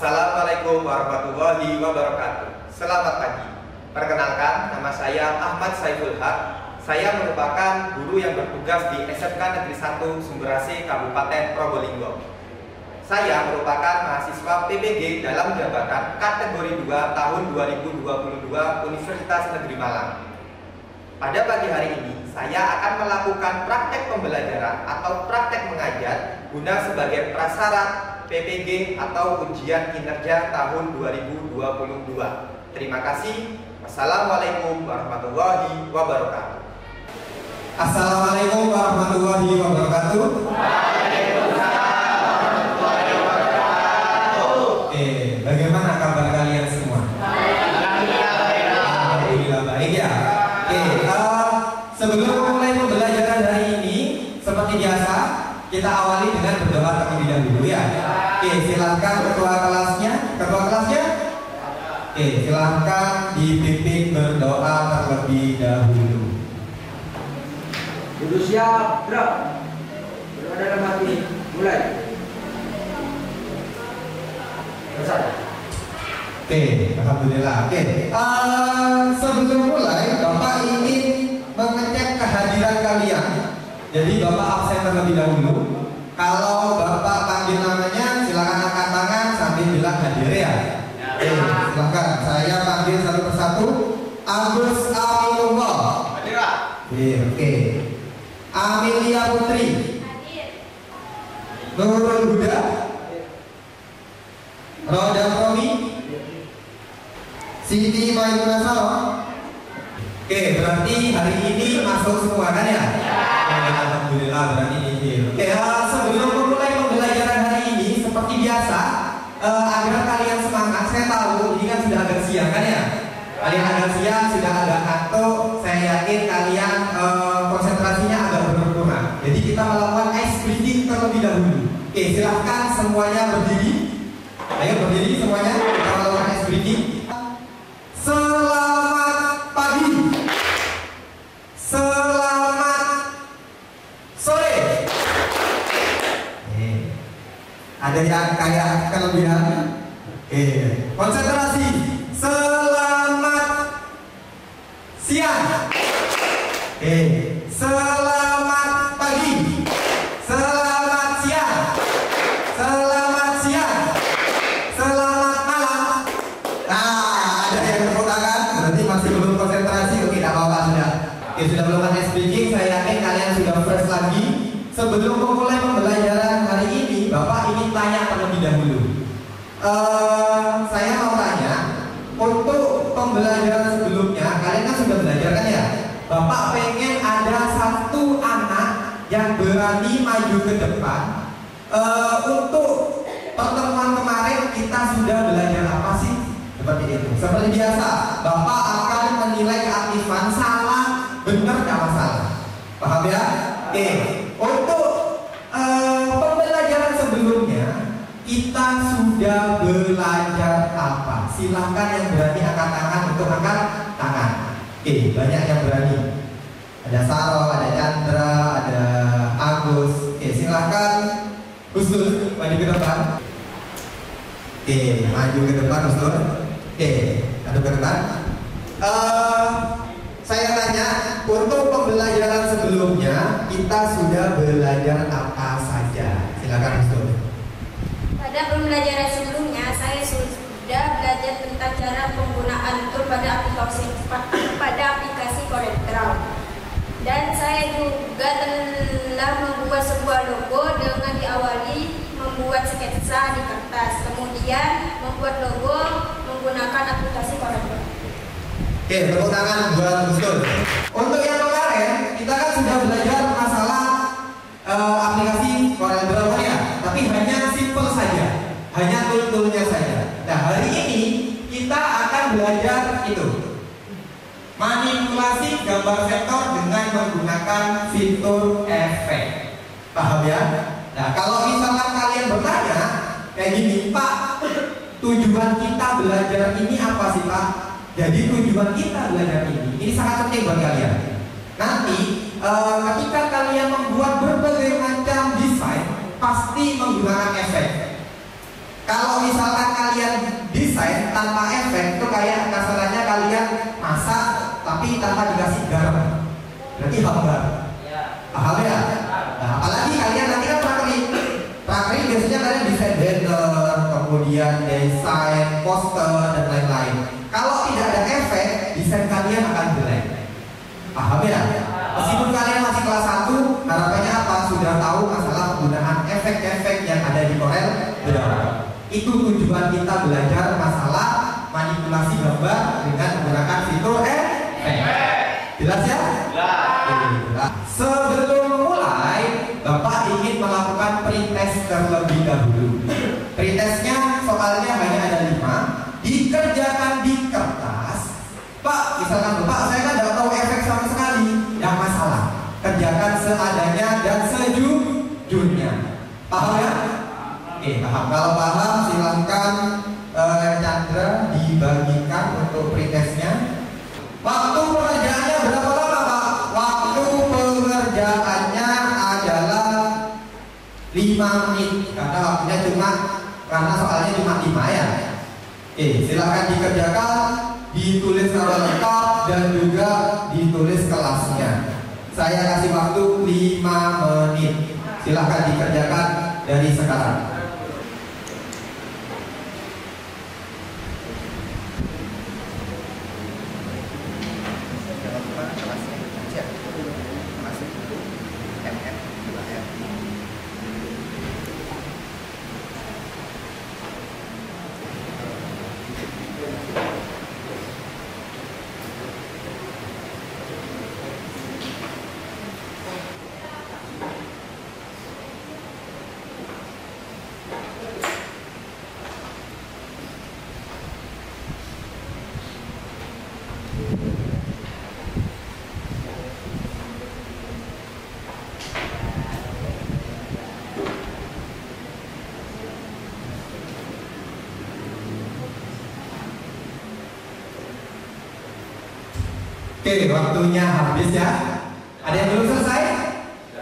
Assalamualaikum warahmatullahi wabarakatuh. Selamat pagi. Perkenalkan, nama saya Ahmad Saiful Haq. Saya merupakan guru yang bertugas di SMK Negeri 1 Sumberase Kabupaten Probolinggo. Saya merupakan mahasiswa PPG dalam jabatan kategori 2 tahun 2022 Universitas Negeri Malang. Pada pagi hari ini, saya akan melakukan praktek pembelajaran atau praktek mengajar guna sebagai prasyarat PPG atau ujian kinerja tahun 2022. Terima kasih. Wassalamualaikum warahmatullahi wabarakatuh. Assalamualaikum warahmatullahi wabarakatuh. Waalaikumsalam warahmatullahi wabarakatuh. Bagaimana kabar kalian semua? Alhamdulillah baik ya. Sebelum mulai pembelajaran hari ini, seperti biasa, kita awali dengan berdoa terlebih dahulu ya. Silakan ketua kelasnya. Silakan dipimpin berdoa terlebih dahulu. Duduk siap, gerak. Berdoa dalam hati. Mulai. Selesai. Alhamdulillah. Sebelum mulai, Bapak ingin mengecek kehadiran kalian. Jadi Bapak absen terlebih dahulu. Kalau Bapak panggil namanya, silakan angkat tangan sambil bilang hadir ya. Silakan. Saya panggil satu persatu. Agus Aminullah. Hadir. Oke. Amelia Putri. Hadir. Nurul Huda. Roda Romi. Siti Maimunah Salam. Berarti hari ini masuk semua kan ya? Alhamdulillah berarti ini. Sebelum memulai pembelajaran hari ini, seperti biasa, agar kalian semangat. Saya tahu ini kan sudah agak siang kan ya? Kalian agak siang, sudah agak ngantuk. Saya yakin kalian konsentrasinya agak berkurang. Jadi kita melakukan ice breathing terlebih dahulu. Silahkan semuanya berdiri. Ayo berdiri semuanya. Kita melakukan ice breathing. Selamat pagi. Selamat sore. Ada yang kayak kelebihan. Konsentrasi. Selamat siang. Selamat pagi. Selamat siang. Selamat siang. Selamat malam. Ada yang tepuk tangan. Berarti masih belum konsentrasi. Oke, tidak apa-apa sudah. Sudah melakukan speaking. Saya yakin kalian sudah fresh lagi. Sebelum memulai pembelajaran hari ini, Bapak ingin tanya terlebih dahulu. Saya mau tanya, untuk pembelajaran sebelumnya, kalian kan sudah belajar kan ya? Bapak pengen ada satu anak yang berani maju ke depan. Untuk pertemuan kemarin kita sudah belajar apa sih? Seperti itu. Seperti biasa, Bapak akan menilai keaktifan salah, benar, nggak masalah. Paham ya? Untuk pembelajaran sebelumnya kita sudah belajar apa? Silahkan yang berani angkat tangan untuk angkat tangan. Banyak yang berani. Ada Saro, ada Chandra, ada Agus. Silahkan Husnul maju ke depan. Maju ke depan Husnul. Maju ke depan. Saya tanya, untuk pembelajaran sebelumnya kita sudah belajar apa saja? Silakan Husnul. Pada pembelajaran sebelumnya, saya sudah belajar tentang cara penggunaan tool pada aplikasi CorelDRAW. Dan saya juga telah membuat sebuah logo dengan diawali membuat sketsa di kertas, kemudian membuat logo menggunakan aplikasi CorelDRAW. Tepuk tangan buat Husnul. Untuk yang kemarin kita kan sudah belajar masalah aplikasi CorelDRAW ya, tapi hanya simple saja, hanya tool-toolnya saja. Nah hari ini kita akan belajar itu, manipulasi gambar vektor dengan menggunakan fitur efek. Paham ya? Nah kalau misalkan kalian bertanya kayak gini, Pak, tujuan kita belajar ini apa sih Pak? Jadi tujuan kita belajar ini sangat penting buat kalian. Nanti ketika kalian membuat berbagai macam desain, pasti menggunakan efek. Kalau misalkan kalian tanpa efek itu kayak kasarannya kalian masak tapi tanpa dikasih garam, berarti hambar. Paham ya? Nah, apalagi kalian nanti kan prakerin biasanya kalian desain banner, kemudian desain poster dan lain-lain. Kalau tidak ada efek, desain kalian akan jelek. Paham ya? Meskipun kalian masih kelas 1, harapannya apa? Sudah tahu masalah penggunaan efek-efek yang ada di Corel Draw. Itu tujuan kita belajar masalah manipulasi gambar dengan menggunakan fitur efek. Jelas ya? Jelas. Sebelum mulai, Bapak ingin melakukan pretest terlebih dahulu. Pretestnya soalnya hanya ada 5, dikerjakan di kertas. Pak, misalkan Bapak, saya kan tidak tahu efek sama sekali. Yang masalah, kerjakan seadanya dan sejujurnya. Paham ya? Oke, paham. Kalau paham, silahkan Chandra dibagikan untuk pretestnya. Waktu pengerjaannya berapa lama, Pak? Waktu pengerjaannya adalah 5 menit. Karena waktunya karena soalnya cuma 5 ya. Oke, silahkan dikerjakan, ditulis nama lengkap dan juga ditulis kelasnya. Saya kasih waktu 5 menit. Silahkan dikerjakan dari sekarang. Oke, waktunya habis ya. Ada yang belum selesai?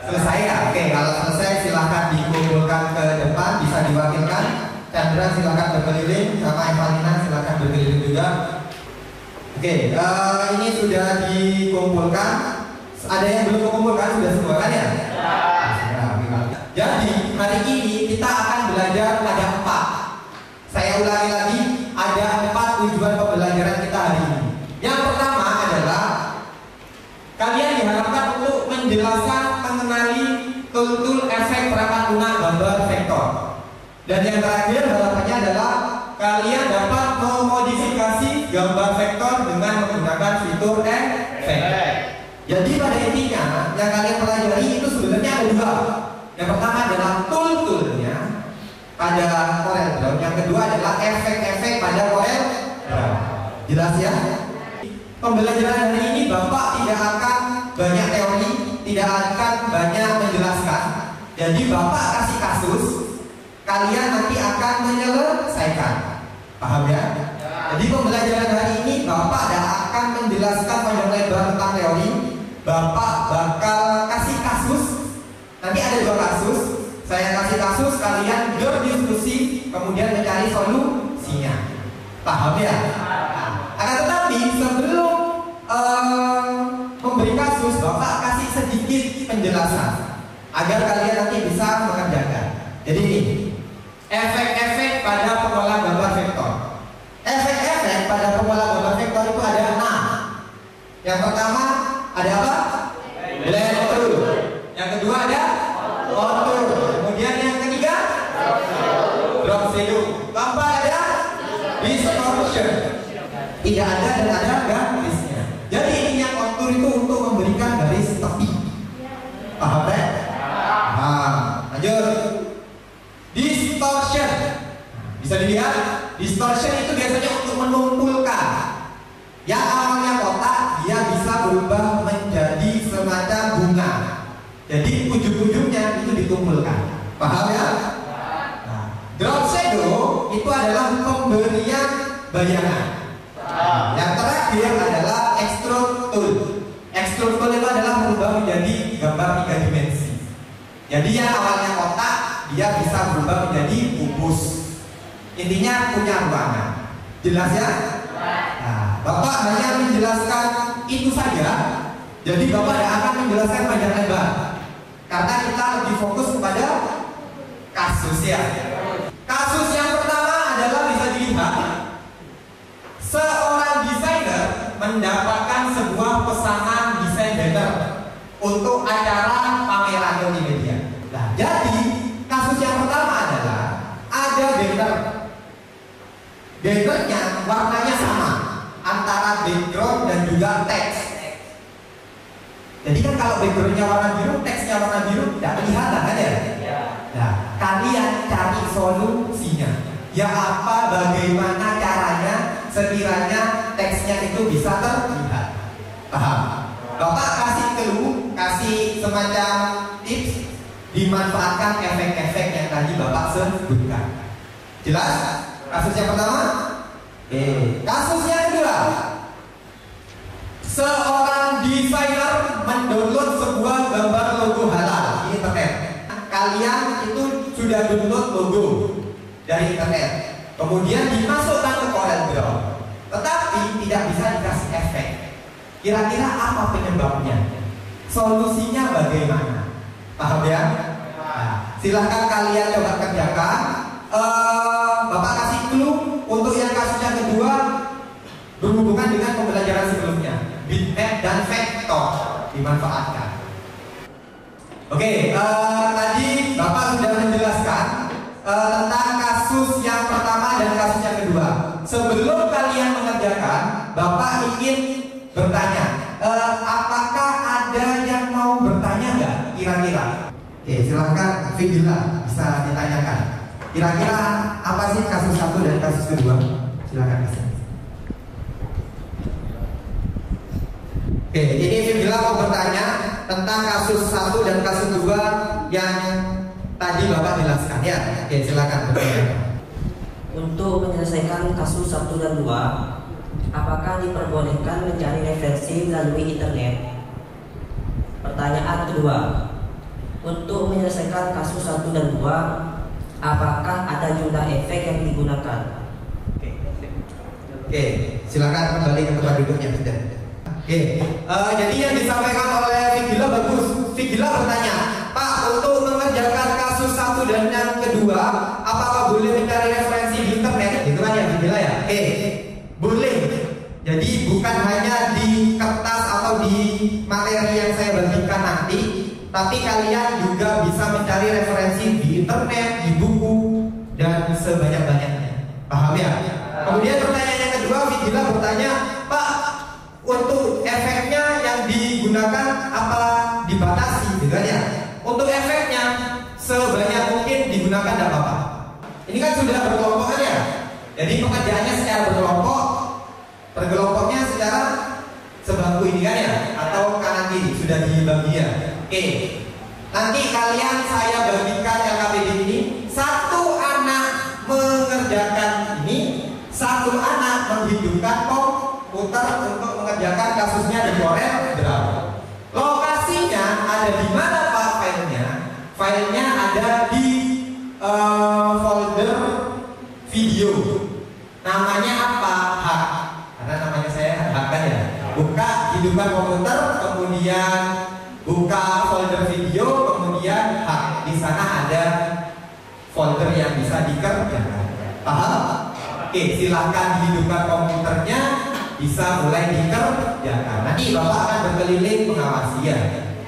Selesai ya? Oke, kalau selesai silahkan dikumpulkan ke depan, bisa diwakilkan. Chandra silahkan berkeliling, sama Evalina silahkan berkeliling juga. Oke, ini sudah dikumpulkan. Ada yang belum dikumpulkan? Sudah semua kan ya? Jadi hari ini kita akan belajar ada 4. Saya ulangi lagi, ada 4 tujuan pembelajaran kita hari ini. Yang pertama adalah kalian diharapkan untuk menjelaskan, mengenali tool-tool efek perangkat lunak gambar vektor. Dan yang terakhir harapannya adalah kalian dapat memodifikasi gambar vektor dengan menggunakan fitur efek. Jadi pada intinya yang kalian pelajari itu sebenarnya ada 2. Yang pertama adalah tool-toolnya pada Corel Draw. Yang kedua adalah efek-efek pada Corel Draw. Jelas ya? Pembelajaran hari ini Bapak tidak akan banyak teori, tidak akan banyak menjelaskan. Jadi Bapak kasih kasus, kalian nanti akan menyelesaikan. Paham ya? Jadi pembelajaran hari ini Bapak tidak akan menjelaskan panjang lebar tentang teori. Bapak bakal kasih kasus. Nanti ada 2 kasus. Saya kasih kasus, kalian berdiskusi, kemudian mencari solusinya. Paham ya? Akan tetapi sebelum memberi kasus, Bapak kasih sedikit penjelasan agar kalian nanti bisa mengerjakan. Jadi ini efek-efek pada pengolah gambar vektor. Efek-efek pada pengolah gambar vektor itu ada 6. Yang pertama ada apa? Blend tool. Yang kedua ada contour. Kemudian yang ketiga drop shadow. Keempat ada distortion. Tidak ada dan ada garisnya. Jadi intinya kontur itu untuk memberikan garis tepi. Paham ya? Paham. Lanjut. Distortion. Bisa dilihat, distortion itu biasanya untuk menumpulkan. Yang awalnya kotak, dia bisa berubah menjadi semacam bunga. Jadi ujung-ujungnya itu ditumpulkan. Paham ya? Nah, drop shadow itu adalah pemberian bayangan. Yang terakhir adalah extrude tool. Extrude tool itu adalah berubah menjadi gambar 3 dimensi. Jadi yang awalnya kotak, dia bisa berubah menjadi kubus. Intinya punya ruangan. Jelas ya? Nah, Bapak hanya menjelaskan itu saja. Jadi Bapak tidak akan menjelaskan panjang lebar. Karena kita lebih fokus kepada kasus ya. Kasus yang pertama adalah bisa dilihat seorang desainer mendapatkan sebuah pesanan desain banner untuk acara pameran multimedia. Nah, jadi kasus yang pertama adalah ada banner. Bannernya warnanya sama antara background dan juga teks. Jadi kan kalau backgroundnya warna biru, teksnya warna biru, tidak kelihatan kan ya? Nah, kalian cari solusinya. Ya apa, bagaimana caranya sekiranya teksnya itu bisa terlihat. Paham? Bapak kasih clue, kasih semacam tips, dimanfaatkan efek-efek yang tadi Bapak sebutkan. Jelas? Kasus yang pertama? Kasus yang kedua, seorang desainer mendownload sebuah gambar logo halal di internet. Kalian itu sudah download logo dari internet, kemudian dimasukkan ke CorelDRAW, tetapi tidak bisa dikasih efek. Kira-kira apa penyebabnya? Solusinya bagaimana? Paham ya? Nah, silahkan kalian coba kerjakan. Bapak kasih clue untuk yang kasus yang kedua berhubungan dengan pembelajaran sebelumnya. Bitmap dan vektor dimanfaatkan. Oke, tadi Bapak sudah menjelaskan tentang kasus yang pertama dan kasus yang kedua. Sebelum kalian mengerjakan, Bapak ingin bertanya, apakah ada yang mau bertanya nggak kira-kira? Oke, silahkan Vigila bisa ditanyakan. Kira-kira apa sih kasus satu dan kasus kedua? Silahkan bisa. Oke, ini Vigila mau bertanya tentang kasus 1 dan kasus 2 yang tadi Bapak jelaskan ya. Oke, silakan bertanya. Untuk menyelesaikan kasus 1 dan 2, apakah diperbolehkan mencari referensi melalui internet? Pertanyaan kedua, untuk menyelesaikan kasus 1 dan 2, apakah ada jumlah efek yang digunakan? Oke, silakan kembali ke tempat duduknya sudah. Oke, jadi yang disampaikan oleh Vigila bagus. Vigila bertanya, Pak, untuk mengerjakan kasus 1 dan yang kedua, apakah boleh mencari referensi di internet? Itu kan ya Vigila ya? Oke, boleh. Jadi bukan hanya di kertas atau di materi yang saya bagikan nanti, tapi kalian juga bisa mencari referensi di internet, di buku, dan sebanyak-banyaknya. Paham ya? Kemudian pertanyaan yang kedua, Vigila bertanya, Pak, untuk efeknya yang digunakan apa dibatasi, gitu kan ya? Untuk efeknya sebanyak mungkin digunakan tidak apa-apa. Ini kan sudah berkelompok kan ya? Jadi pengerjaannya secara berkelompok, berkelompoknya secara sebangku ini kan ya? Atau kanan kiri sudah dibagi ya? Oke. Nanti kalian saya bagikan LKPD ini, satu anak mengerjakan ini, satu anak menghidupkan komputer untuk mengerjakan kasusnya di CorelDRAW. Lokasinya ada di mana Pak filenya? Filenya ada di folder video. Namanya apa? Hak. Karena namanya saya Hak kan ya. Buka hidupkan komputer, kemudian buka folder video, kemudian Hak. Di sana ada folder yang bisa dikerjakan. Paham? Oke, silahkan hidupkan komputernya, bisa mulai dikerjakan. Nanti Bapak akan berkeliling mengawasi ya.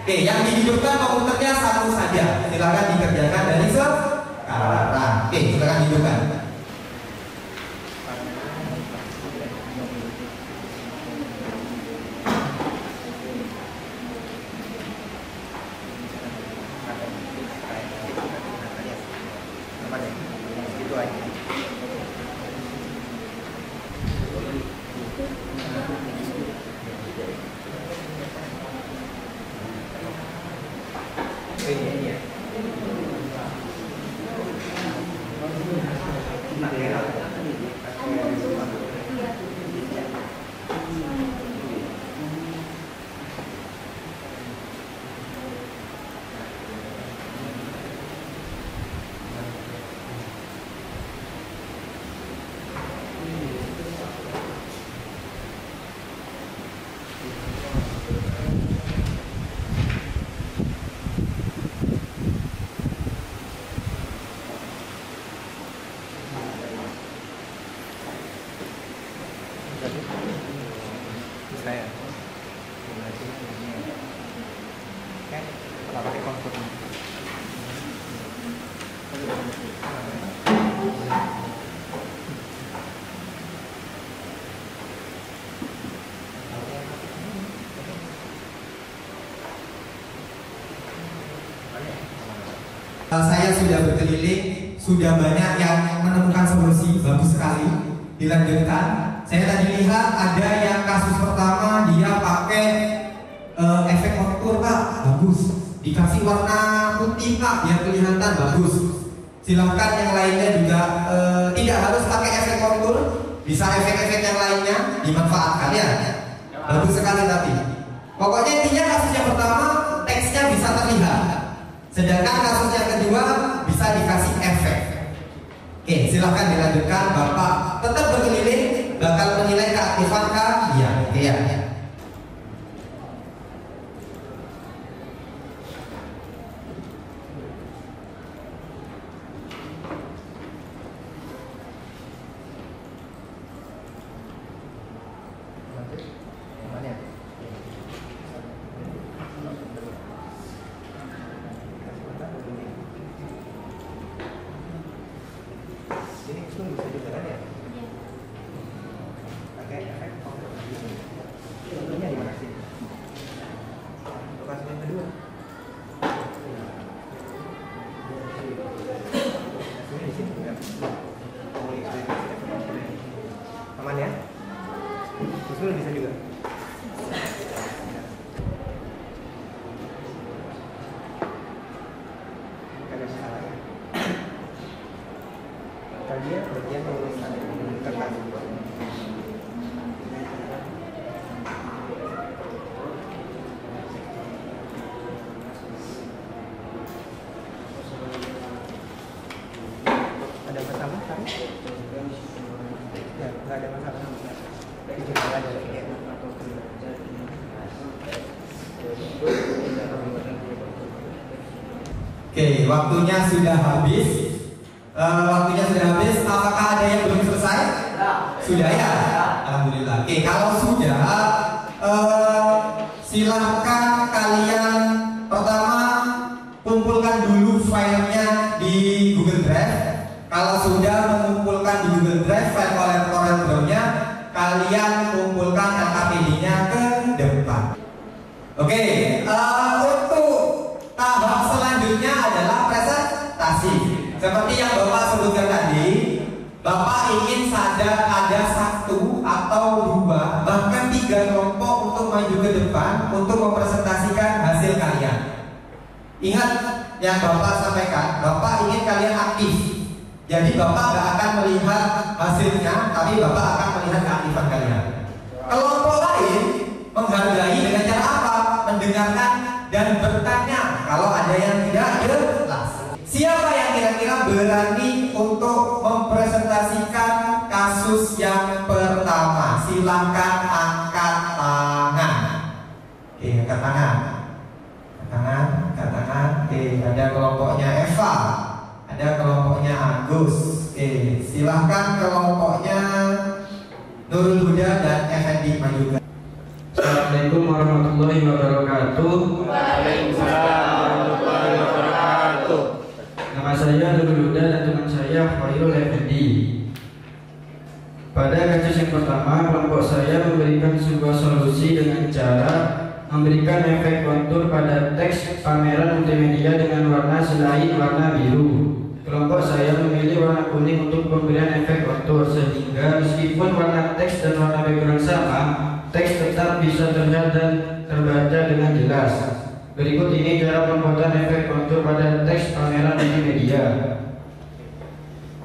Oke, yang dihidupkan komputernya satu saja. Silahkan dikerjakan dari sekarang. Oke, silahkan hidupkan. Saya sudah berkeliling, sudah banyak yang menemukan solusi, bagus sekali. Dilanjutkan, saya tadi lihat ada yang kasus pertama dia pakai efek kontur Pak, bagus. Dikasih warna putih Pak, biar kelihatan bagus. Silahkan yang lainnya juga tidak harus pakai efek kontur, bisa efek-efek yang lainnya dimanfaatkan ya. Bagus sekali tapi. Pokoknya intinya kasus yang pertama teksnya bisa terlihat. Sedangkan kasus yang kedua bisa dikasih efek. Oke, silahkan dilanjutkan. Bapak tetap berkeliling, bakal menilai keaktifan kah? Iya, oke ya. Ini itu bisa juga kan ya? Pakai efek contohnya di mana sih? Lokasi yang kedua. Di sini juga. Aman ya? Usul bisa juga. Dia bagian tulisan kertas. Ada masalah kan? Ya, nggak ada masalah. Itu nggak ada. Oke, waktunya sudah habis. Waktunya sudah habis. Apakah ada yang belum selesai? Sudah ya? Alhamdulillah. Oke, kalau sudah, silahkan kalian pertama kumpulkan dulu filenya di Google Drive. Kalau sudah mengumpulkan di Google Drive file CorelDRAW-nya, kalian kumpulkan KPD-nya ke depan. Oke, untuk tahap selanjutnya adalah presentasi. Seperti yang Bapak sebutkan tadi, Bapak ingin ada satu atau dua, bahkan 3 kelompok untuk maju ke depan untuk mempresentasikan hasil kalian. Ingat yang Bapak sampaikan, Bapak ingin kalian aktif. Jadi Bapak gak akan melihat hasilnya, tapi Bapak akan melihat keaktifan kalian. Kelompok lain menghargai dengan cara apa? Mendengarkan dan bertanya kalau ada yang tidak jelas. Siapa yang kira-kira berani untuk mempresentasikan kasus yang pertama? Silahkan angkat tangan. Oke, angkat tangan. Angkat tangan. Oke, ada kelompoknya Eva, ada kelompoknya Agus. Oke, silahkan kelompoknya Nurul Huda dan Effendi maju. Assalamualaikum warahmatullahi wabarakatuh. Waalaikumsalam warahmatullahi wabarakatuh. Nama saya Nurul Huda dan teman saya Khairul Effendi. Pada kasus yang pertama, kelompok saya memberikan sebuah solusi dengan cara memberikan efek kontur pada teks pameran multimedia dengan warna selain warna biru. Kelompok saya memilih warna kuning untuk pemberian efek kontur, sehingga meskipun warna teks dan warna background sama, teks tetap bisa terlihat dan terbaca dengan jelas. Berikut ini cara pembuatan efek kontur pada teks pameran multimedia.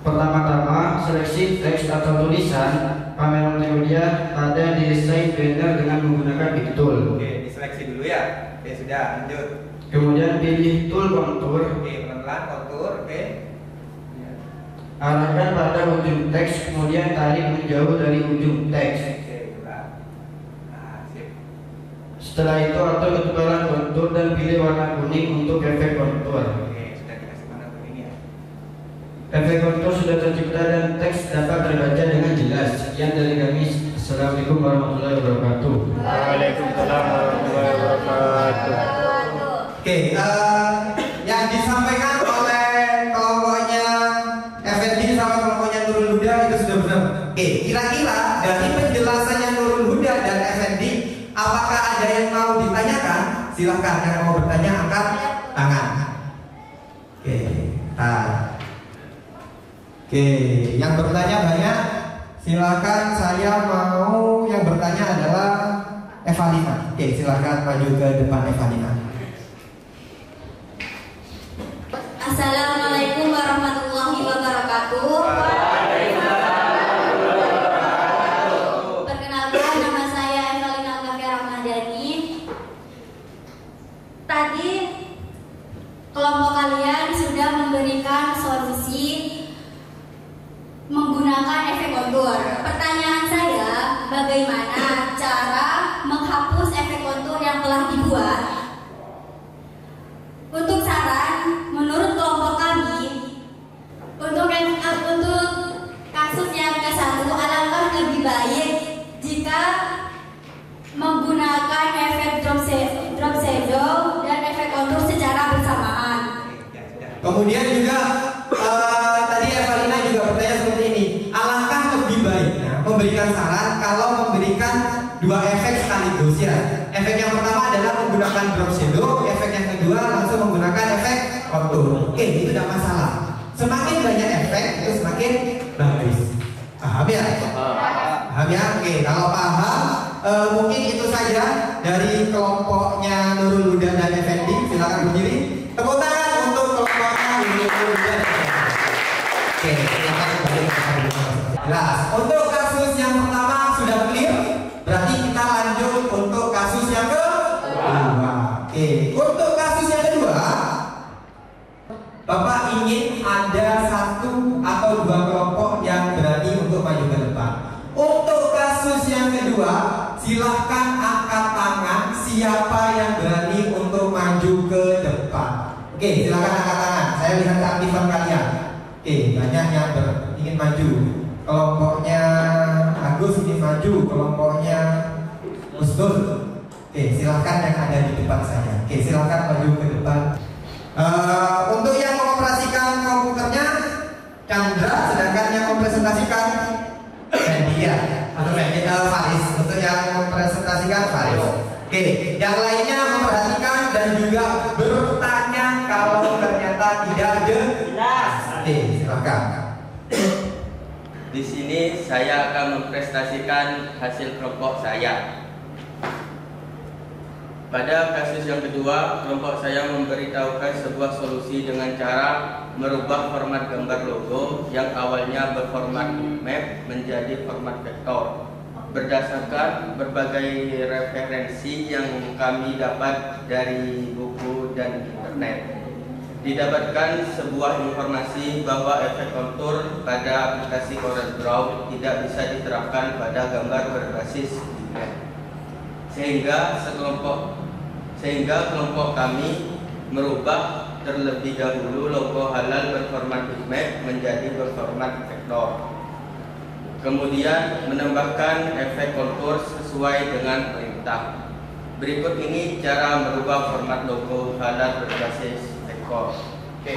Pertama-tama, seleksi teks atau tulisan pameran multimedia ada di desain banner dengan menggunakan big tool. Oke, diseleksi dulu ya. Oke, sudah lanjut. Kemudian pilih tool kontur. Oke, pelan-pelan kontur. Oke. Arahkan pada ujung teks, kemudian tarik menjauh dari ujung teks. Oke, bulan. Nah, sip. Setelah itu atur ketebalan kontur dan pilih warna kuning untuk efek kontur. Oke, sudah dikasih warna kuning ya. Efek kontur sudah tercipta dan teks dapat terbaca dengan jelas. Sekian dari kami. Assalamualaikum warahmatullahi wabarakatuh. Waalaikumsalam warahmatullahi wabarakatuh. Oke, yang disampaikan oleh kelompoknya Effendi sama kelompoknya Nurul Huda itu sudah benar. Oke, kira-kira dari penjelasannya Nurul Huda dan Effendi, apakah ada yang mau ditanyakan? Silahkan yang mau bertanya angkat tangan. Oke. Oke, yang bertanya banyak. Silakan, saya mau yang bertanya adalah Evalina. Oke, silakan maju ke depan Evalina. Assalamualaikum warahmatullahi wabarakatuh. Perkenalkan, nama saya Evalina Alkafia Ramadhani. Tadi kelompok kalian sudah memberikan solusi menggunakan efek kontur. Pertanyaan saya, bagaimana cara menghapus efek kontur yang telah dibuat? Untuk saran, menurut kelompok kami, untuk kasus yang ke-1, alangkah lebih baik jika menggunakan efek drop shadow dan efek kontur secara bersamaan. Kemudian juga tadi Evalina juga bertanya seperti ini. Alangkah lebih baiknya memberikan saran kalau memberikan dua efek sekaligus ya. Efek yang pertama adalah menggunakan drop shadow, efek yang kedua langsung menggunakan efek kontur. Oke, itu tidak masalah. Semakin banyak efek itu semakin bagus. Paham ya? Paham ya? Oke, kalau paham mungkin itu saja dari kelompoknya Nurul Huda dan Effendi. Silakan berdiri. Tepuk tangan untuk kelompoknya Nurul Huda dan Effendi. Oke, silakan kembali ke jelas. Untuk kasus yang pertama sudah clear. Berarti kita lanjut untuk kasus yang kedua. Oke, untuk kasus yang kedua, Bapak ingin ada satu atau dua kelompok yang berani untuk maju ke depan. Untuk kasus yang kedua, silahkan angkat tangan siapa yang berani untuk maju ke depan. Oke, silahkan angkat tangan. Saya lihat keaktifan kalian. Oke, banyak yang ingin maju. Kelompoknya Agus ingin maju, kelompoknya Musdul. Oke, silahkan yang ada di depan saya. Oke, silahkan maju ke depan. Untuk yang mengoperasikan komputernya Chandra, sedangkan yang mempresentasikan Fendi ya, atau Fendi Faris. Untuk yang mempresentasikan Faris. Oke, yang lainnya memperhatikan dan juga bertanya kalau ternyata tidak jelas. Oke, silahkan. Di sini saya akan mempresentasikan hasil kelompok saya. Pada kasus yang kedua, kelompok saya memberitahukan sebuah solusi dengan cara merubah format gambar logo yang awalnya berformat map menjadi format vektor berdasarkan berbagai referensi yang kami dapat dari buku dan internet. Didapatkan sebuah informasi bahwa efek kontur pada aplikasi CorelDRAW tidak bisa diterapkan pada gambar berbasis bitmap. Sehingga kelompok kami merubah terlebih dahulu logo halal berformat bitmap menjadi berformat vektor. Kemudian menambahkan efek kontur sesuai dengan perintah. Berikut ini cara merubah format logo halal berbasis vektor. Oke.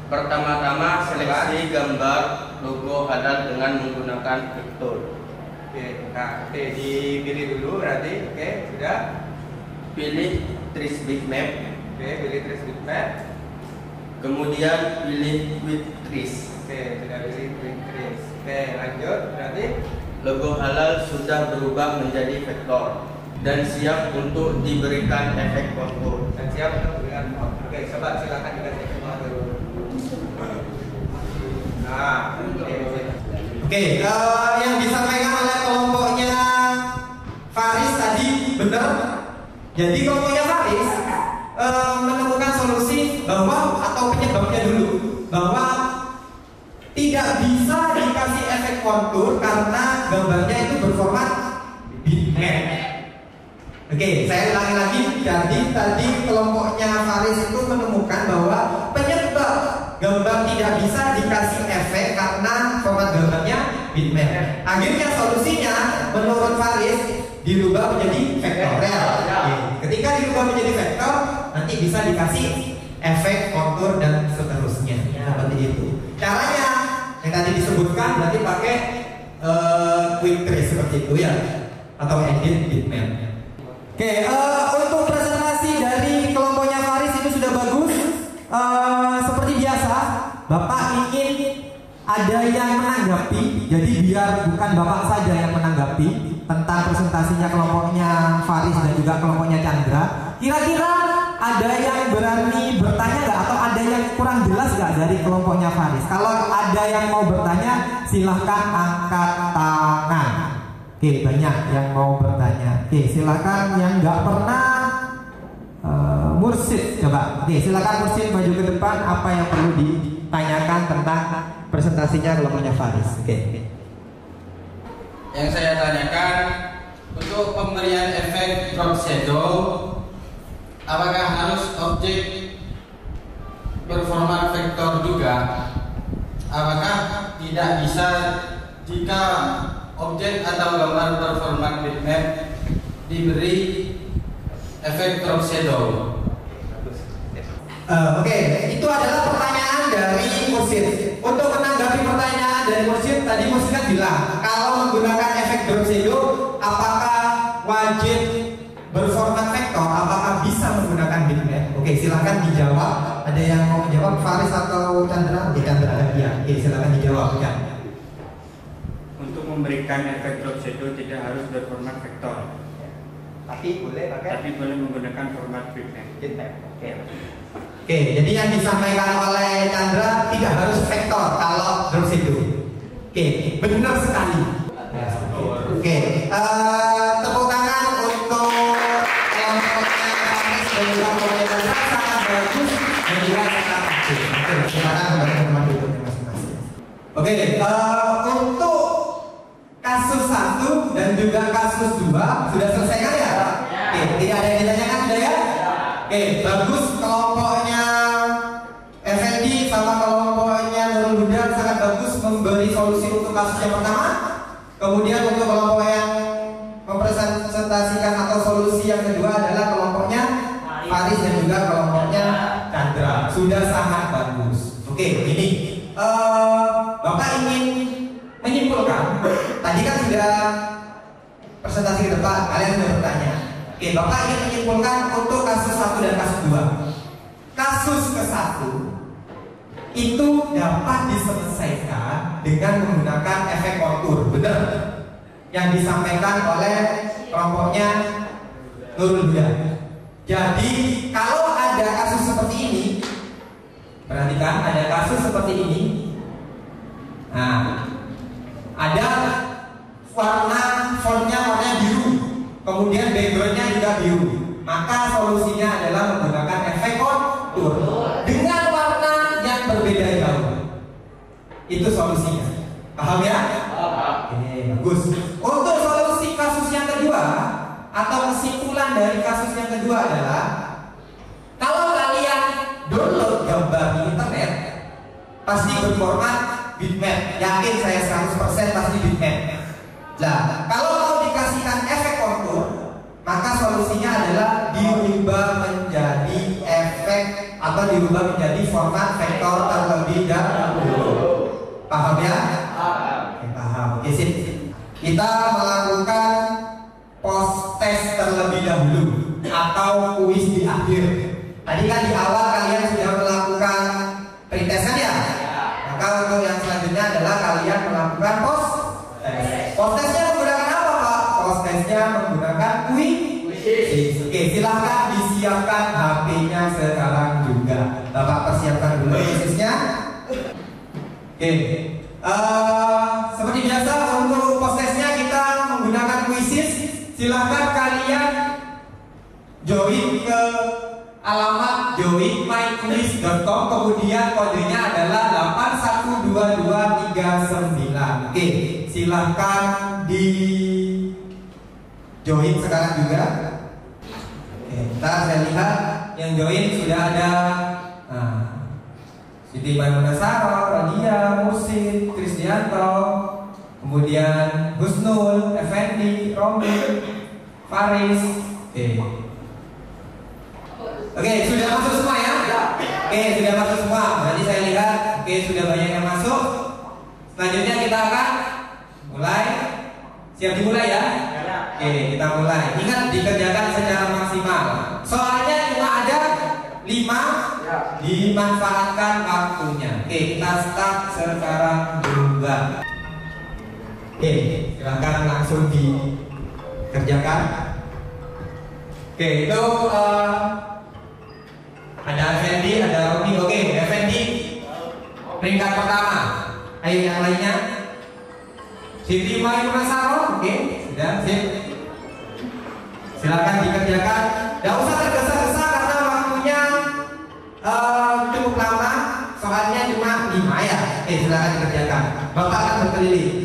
Pertama-tama seleksi gambar logo halal dengan menggunakan vektor. Oke, nah, dipilih dulu berarti. Oke, sudah. Pilih trace bitmap. Oke, pilih trace bitmap. Kemudian pilih with trace. Oke, sudah pilih with trace. Oke, lanjut. Berarti logo halal sudah berubah menjadi vektor dan siap untuk diberikan efek kontur. dan siap untuk dengan oke, sobat silakan dikasih semua dulu. Nah, Oke, yang disampaikan oleh kelompoknya Faris tadi benar. Jadi kelompoknya Faris menemukan solusi bahwa atau penyebabnya dulu bahwa tidak bisa dikasih efek kontur karena gambarnya itu berformat bitmap. Oke, saya ulangi lagi. Jadi tadi kelompoknya Faris itu menemukan bahwa penyebab gambar tidak bisa dikasih efek karena format gambarnya bitmap. Akhirnya solusinya menurut Faris dirubah menjadi vektorial. Ketika dirubah menjadi vektor, nanti bisa dikasih efek kontur dan seterusnya. Seperti itu. Caranya yang tadi disebutkan berarti pakai quick trace seperti itu ya, atau edit bitmap. Oke, untuk presentasi dari kelompoknya Faris itu sudah bagus. Seperti biasa, Bapak ingin Ada yang menanggapi, jadi biar bukan Bapak saja yang menanggapi tentang presentasinya kelompoknya Faris dan juga kelompoknya Chandra. Kira-kira ada yang berani bertanya nggak, atau ada yang kurang jelas nggak dari kelompoknya Faris? Kalau ada yang mau bertanya, silahkan angkat tangan. Oke, banyak yang mau bertanya. Oke, silahkan yang nggak pernah Mursid, coba. Oke, silahkan Mursid maju ke depan. Apa yang perlu ditanyakan tentang presentasinya kelompoknya Faris? Oke. Yang saya tanyakan, untuk pemberian efek drop shadow, apakah harus objek berformat vektor juga? Apakah tidak bisa jika objek atau gambar berformat bitmap diberi efek drop shadow? Oke, itu adalah pertanyaan dari Mursid. Untuk menanggapi pertanyaan dari Mursid, tadi Mursid kan bilang kalau menggunakan efek drop shadow, apakah wajib berformat vektor? Apakah bisa menggunakan bitmap? Oke, silahkan dijawab. Ada yang mau menjawab, Faris atau Chandra? Oke, Chandra ada dia. Oke, silahkan dijawab, Chandra. Untuk memberikan efek drop shadow tidak harus berformat vektor, Tapi boleh menggunakan format bitmap. Oke, jadi yang disampaikan oleh Chandra tidak harus vektor kalau drop shadow. Oke, benar sekali. Oke, tepuk tangan untuk kelompoknya Faris dan juga kelompoknya Chandra, sangat bagus dan juga sangat aktif. Oke, silakan kembali ke tempat duduknya masing-masing. Oke, untuk kasus 1 dan juga kasus 2 sudah selesai kan ya? Oke, tidak ada yang ditanyakan sudah ya? Oke, bagus. Kelompoknya Effendi sama kelompoknya Nurul Huda sangat bagus memberi solusi untuk kasus yang pertama. Kemudian untuk kelompok yang mempresentasikan atau solusi yang kedua adalah kelompoknya Faris dan juga kelompoknya Chandra. Sudah sangat bagus. Oke, ini Bapak ingin menyimpulkan. Tadi kan sudah presentasi ke depan, kalian sudah bertanya. Oke, Bapak ingin menyimpulkan untuk kasus 1 dan kasus 2. Kasus ke-1 itu dapat diselesaikan dengan menggunakan efek kontur, benar? Yang disampaikan oleh kelompoknya Nurul Huda. Jadi kalau ada kasus seperti ini, perhatikan, ada kasus seperti ini. Nah, ada fontnya warna biru, kemudian backgroundnya juga biru. Maka solusinya adalah menggunakan efek kontur dengan warna yang berbeda jauh. Itu solusinya. Paham ya? Oke, bagus. Untuk solusi kasus yang kedua atau kesimpulan dari kasus yang kedua adalah kalau kalian download gambar di internet pasti berformat bitmap. Yakin saya 100% pasti bitmap. Nah, kalau mau dikasihkan efek kontur, maka solusinya adalah dirubah menjadi efek atau dirubah menjadi format vektor terlebih dahulu. Paham ya? Oke, paham. Oke, sip. Kita melakukan post test terlebih dahulu atau kuis di akhir. Tadi kan di awal kalian sudah melakukan pretest kan ya? Maka untuk yang selanjutnya adalah kalian melakukan post test. Post testnya menggunakan apa Pak? Post testnya menggunakan kuis. Oke, silahkan disiapkan HP-nya sekarang juga. Bapak persiapkan dulu kuisnya. Oke, seperti biasa untuk post testnya kita menggunakan kuisis. Silahkan kalian join ke alamat joinmyquiz.com, kemudian kodenya adalah 812239. Oke, silahkan di join sekarang juga. Oke, ntar saya lihat yang join sudah ada. Siti Maimunasaro, Radia, Mursid, Krisdianto, kemudian Husnul, Effendi, Romi, Faris. Oke, sudah masuk semua ya? Oke, sudah masuk semua. Nanti saya lihat, oke, sudah banyak yang masuk. Selanjutnya kita akan mulai. Siap dimulai ya? Oke, kita mulai. Ingat dikerjakan secara maksimal. Soalnya cuma ada 5 dimanfaatkan waktunya. Oke, kita start sekarang juga. Oke, silakan langsung dikerjakan. Oke, itu ada Effendi, ada Romi. Oke, Effendi peringkat pertama. Ayo yang lainnya. Siti Maimunah Saro. Oke, sudah sip. Silakan dikerjakan. Tidak usah tergesa-gesa karena waktunya cukup lama. Soalnya cuma 5 ya. Oke, silakan dikerjakan. Bapak akan berkeliling.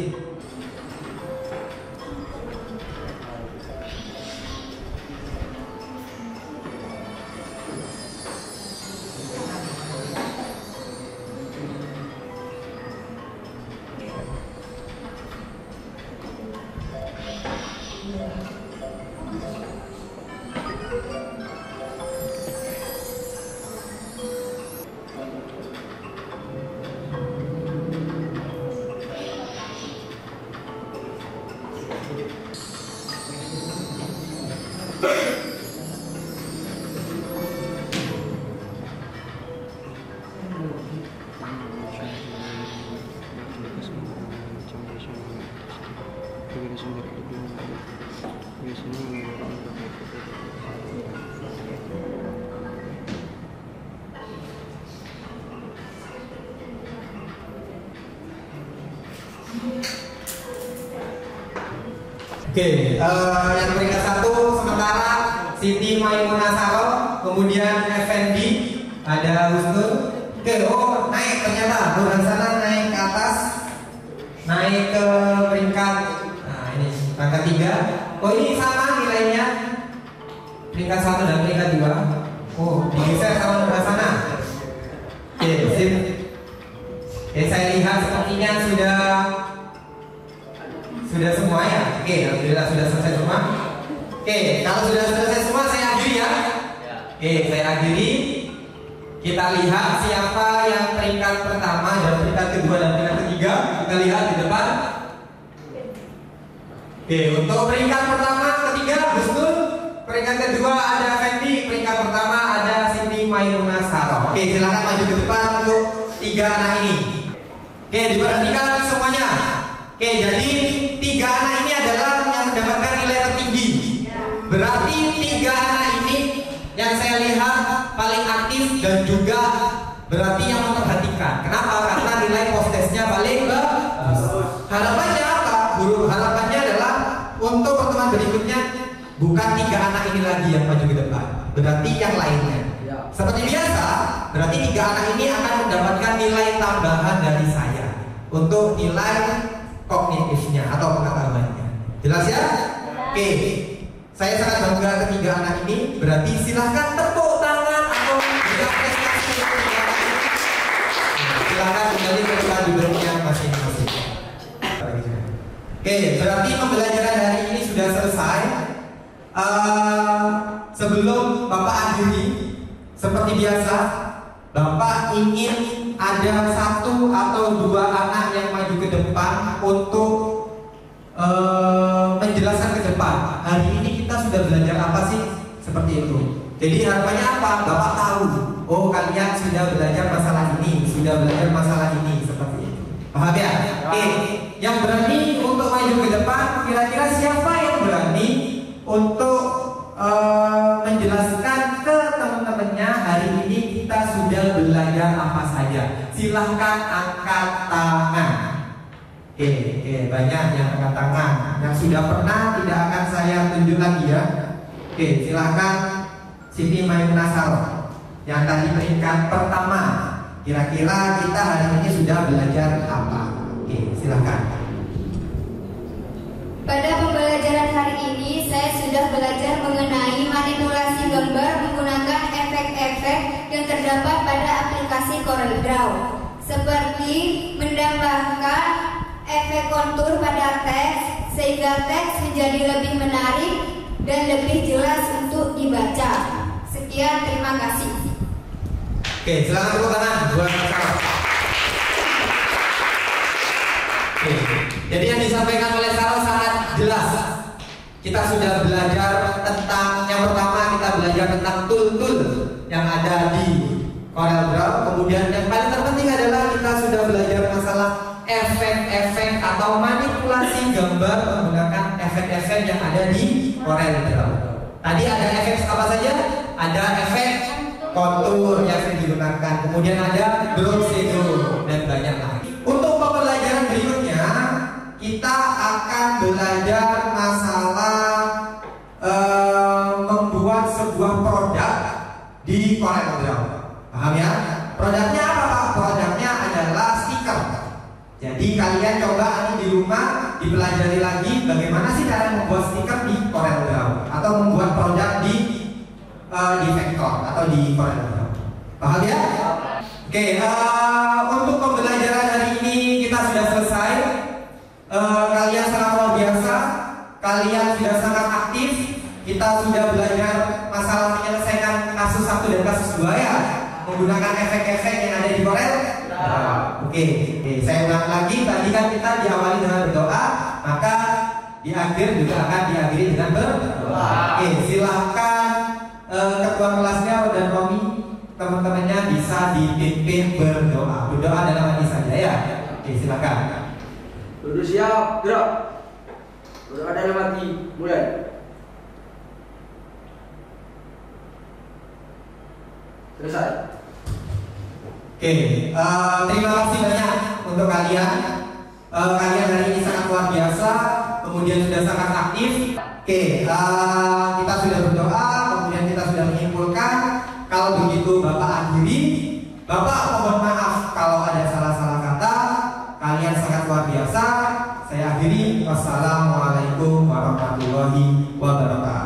Oke, yang peringkat 1 sementara Siti Maimunah Saro, kemudian Effendi, ada Husnul. Oke, oh naik ternyata Burhan sana naik ke atas, naik ke peringkat. Nah ini peringkat 3. Oh ini sama nilainya, peringkat 1 dan peringkat 2. Oh digeser sama Burhan sana. Oke, sip. Oke, saya lihat sepertinya sudah semua ya. Oke, alhamdulillah sudah selesai semua. Oke, kalau sudah selesai semua saya akhiri ya. Oke, saya akhiri. Kita lihat siapa yang peringkat pertama dan peringkat kedua dan peringkat ketiga. Kita lihat di depan. Oke, untuk peringkat pertama, ketiga Husnul. Peringkat kedua ada Effendi. Peringkat pertama ada Siti Maimunah Saro. Oke, silakan maju ke depan untuk 3 anak ini. Oke, diperhatikan semuanya. Oke, jadi 3 anak ini adalah yang mendapatkan nilai tertinggi. Berarti 3 anak ini yang saya lihat paling aktif dan juga berarti yang memperhatikan. Kenapa? Karena nilai postesnya paling bagus. Harapannya apa, guru? Harapannya adalah untuk pertemuan berikutnya bukan 3 anak ini lagi yang maju ke depan, berarti yang lainnya. Seperti biasa, berarti 3 anak ini akan mendapatkan nilai tambahan dari saya untuk nilai kognitifnya atau pengetahuannya. Jelas ya? Oke. Saya sangat bangga ketiga anak ini. Berarti silahkan tepuk tangan atau berikan prestasi. Silahkan kembali ke tempat duduknya masing-masing. Oke, berarti pembelajaran hari ini sudah selesai. Sebelum Bapak akhiri, seperti biasa, Bapak ingin ada 1 atau 2 anak yang maju ke depan untuk menjelaskan ke depan. Hari ini kita sudah belajar apa sih? Seperti itu. Jadi harapannya apa? Bapak tahu, oh kalian sudah belajar masalah ini, sudah belajar masalah ini, seperti itu. Paham ya? Oke. Yang berani untuk maju ke depan, kira-kira siapa yang berani untuk menjelaskan ke teman-temannya hari ini kita sudah belajar apa saja? Silahkan angkat tangan. Oke, banyak yang angkat tangan. Yang sudah pernah tidak akan saya tunjuk lagi ya. Oke, silahkan Siti Maimunah Saro yang tadi peringkat pertama. Kira-kira kita hari ini sudah belajar apa? Oke, silahkan. Pada pembelajaran hari ini, saya sudah belajar mengenai manipulasi gambar menggunakan efek-efek yang terdapat pada aplikasi CorelDRAW, seperti menambahkan efek kontur pada teks sehingga teks menjadi lebih menarik dan lebih jelas untuk dibaca. Sekian, terima kasih. Oke, silakan tepuk tangan buat Sarah. Oke, jadi yang disampaikan oleh Sarah sangat jelas. Kita sudah belajar tentang yang pertama, kita belajar tentang tool-tool yang ada ada di CorelDRAW. Kemudian yang paling terpenting adalah kita sudah belajar masalah efek-efek atau manipulasi gambar menggunakan efek-efek yang ada di CorelDRAW. Tadi ada efek apa saja? Ada efek kontur yang sering digunakan, kemudian ada drop shadow dan banyak lagi. Untuk pembelajaran berikutnya kita akan belajar masalah membuat sebuah produk di CorelDRAW. Paham ya? Produknya apa Pak? Produknya adalah stiker. Jadi kalian coba nanti di rumah dipelajari lagi bagaimana sih cara membuat stiker di CorelDRAW atau membuat produk di vektor atau di CorelDRAW. Paham ya? Oke, untuk pembelajaran hari ini kita sudah selesai. Kalian sangat luar biasa, kalian sudah sangat aktif. Kita sudah belajar masalah menyelesaikan kasus 1 dan kasus 2 ya, menggunakan efek-efek yang ada di CorelDRAW. Oke, saya ulang lagi. Tadi kan kita diawali dengan berdoa, maka di akhir juga akan diakhiri dengan berdoa. Oke, silahkan ketua kelasnya dan Romi, teman-temannya bisa dipimpin berdoa. Berdoa dalam hati saja ya. Oke, silakan. Duduk siap, gerak. Berdoa dalam hati, mulai. Selesai. Oke, terima kasih banyak untuk kalian. Kalian hari ini sangat luar biasa, kemudian sudah sangat aktif. Oke, kita sudah berdoa, kemudian kita sudah menyimpulkan. Kalau begitu Bapak akhiri. Bapak mohon maaf kalau ada salah-salah kata. Kalian sangat luar biasa. Saya akhiri. Wassalamualaikum warahmatullahi wabarakatuh.